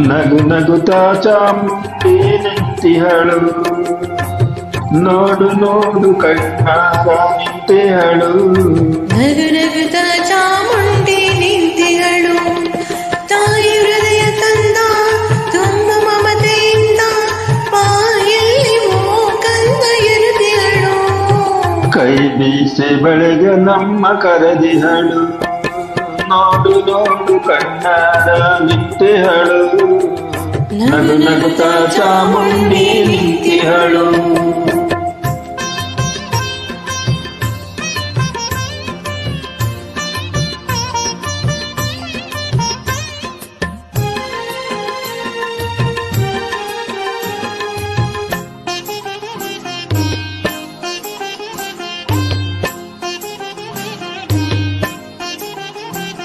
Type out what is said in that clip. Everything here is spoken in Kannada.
ನಗು ನಗುತ್ತಾ ಚಾಮುಂಡಿ ನಿಂತಿಹಳು, ನೋಡು ನೋಡು ಕಣ್ಣಾಗ ನಿಂತಿಹಳು. ನಗು ನಗುತ್ತಾ ಚಾಮುಂಡಿ ನಿಂತಿಹಳು, ತಾಯಿ ಹೃದಯ ತಂದ ತುಂಬ ಮಮತೆಯಿಂದ ಬಾಯಲ್ಲಿ ಕಂದ ಎರುತಿಹಳು. ಕೈ ಬೀಸೆ ಬಳೆಗ ನಮ್ಮ ಕರೆದಿಹಳು, ನೋಡು ನೋಡು ಕಣ್ಣಾರ ನಿಂತಿಹಳು. ನಗು ನಗುತ್ತಾ ಚಾಮುಂಡಿ ನಿಂತಿಹಳು.